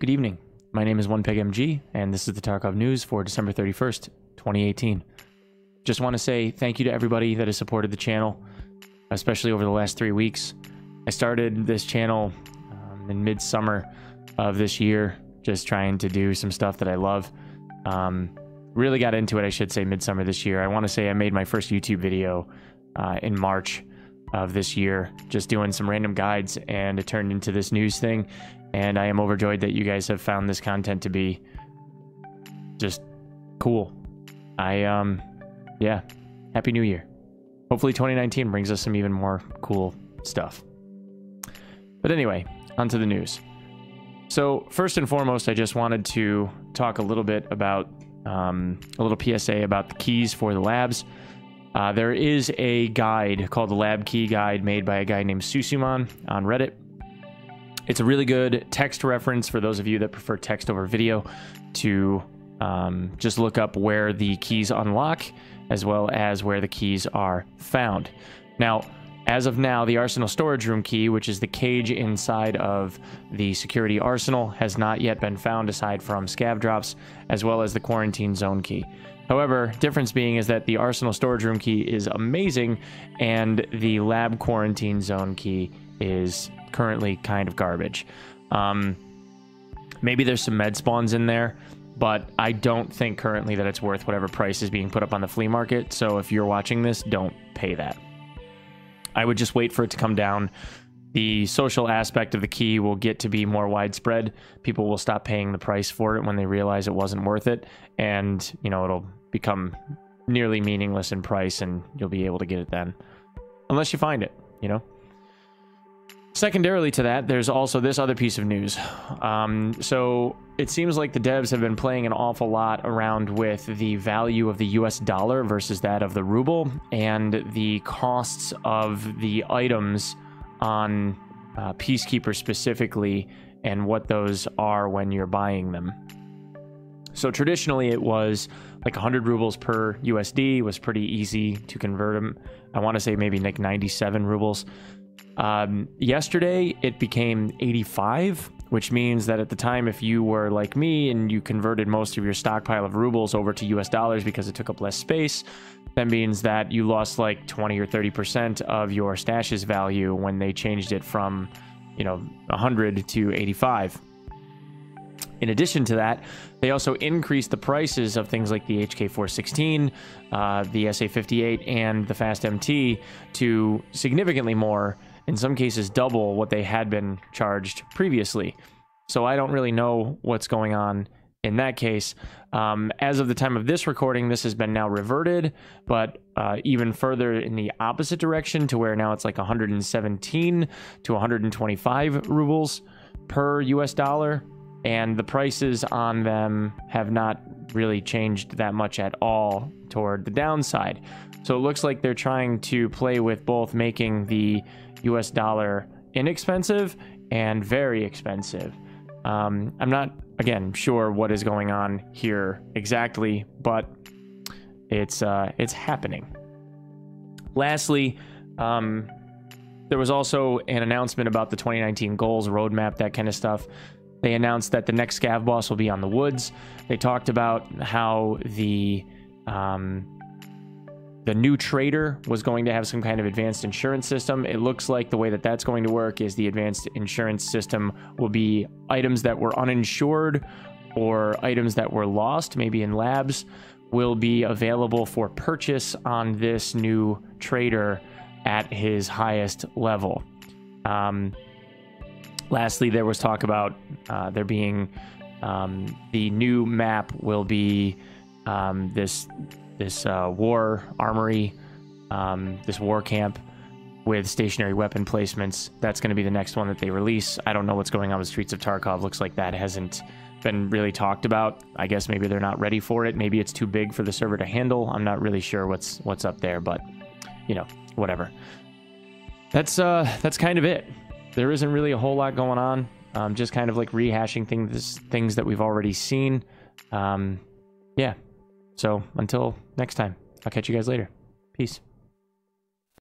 Good evening. My name is Onepeg MG, and this is the Tarkov news for December 31st, 2018. Just want to say thank you to everybody that has supported the channel, especially over the last 3 weeks. I started this channel in midsummer of this year, just trying to do some stuff that I love. Really got into it, I should say, midsummer this year. I want to say I made my first YouTube video in March of this year, just doing some random guides, and it turned into this news thing. And I am overjoyed that you guys have found this content to be just cool. Yeah, Happy New Year. Hopefully 2019 brings us some even more cool stuff. But anyway, onto the news. So first and foremost, I just wanted to talk a little bit about a little PSA about the keys for the labs. There is a guide called the Lab Key Guide made by a guy named Susuman on Reddit. It's a really good text reference for those of you that prefer text over video to just look up where the keys unlock as well as where the keys are found. Now, as of now, the Arsenal storage room key, which is the cage inside of the security arsenal, has not yet been found aside from scav drops, as well as the quarantine zone key. However, difference being is that the Arsenal storage room key is amazing, and the lab quarantine zone key is currently kind of garbage. Maybe there's some med spawns in there, but I don't think currently that it's worth whatever price is being put up on the flea market. So if you're watching this, don't pay that. I would just wait for it to come down. The social aspect of the key will get to be more widespread. People will stop paying the price for it when they realize it wasn't worth it. And, you know, it'll become nearly meaningless in price, and you'll be able to get it then. Unless you find it, you know? Secondarily to that, there's also this other piece of news. So it seems like the devs have been playing an awful lot around with the value of the US dollar versus that of the ruble, and the costs of the items on Peacekeeper specifically, and what those are when you're buying them. So traditionally it was like 100 rubles per USD, was pretty easy to convert them. I want to say maybe like 97 rubles. Yesterday it became 85, which means that at the time, if you were like me and you converted most of your stockpile of rubles over to US dollars because it took up less space, that means that you lost like 20 or 30% of your stash's value when they changed it from, you know, 100 to 85. In addition to that, they also increased the prices of things like the HK416, the SA58, and the Fast MT to significantly more, in some cases double what they had been charged previously. So I don't really know what's going on in that case. As of the time of this recording, this has been now reverted, but even further in the opposite direction, to where now it's like 117 to 125 rubles per US dollar. And the prices on them have not really changed that much at all toward the downside. So it looks like they're trying to play with both making the US dollar inexpensive and very expensive. I'm not, again, sure what is going on here exactly, but it's happening. Lastly, there was also an announcement about the 2019 goals, roadmap, that kind of stuff. They announced that the next scav boss will be on the woods. They talked about how the new trader was going to have some kind of advanced insurance system. It looks like the way that that's going to work is the advanced insurance system will be items that were uninsured or items that were lost, maybe in labs, will be available for purchase on this new trader at his highest level. Lastly, there was talk about there being the new map will be this war armory, this war camp with stationary weapon placements. That's going to be the next one that they release. I don't know what's going on with Streets of Tarkov. Looks like that hasn't been really talked about. I guess maybe they're not ready for it. Maybe it's too big for the server to handle. I'm not really sure what's up there, but you know, whatever. That's kind of it. There isn't really a whole lot going on. Just kind of like rehashing things that we've already seen. Yeah. So until next time, I'll catch you guys later. Peace.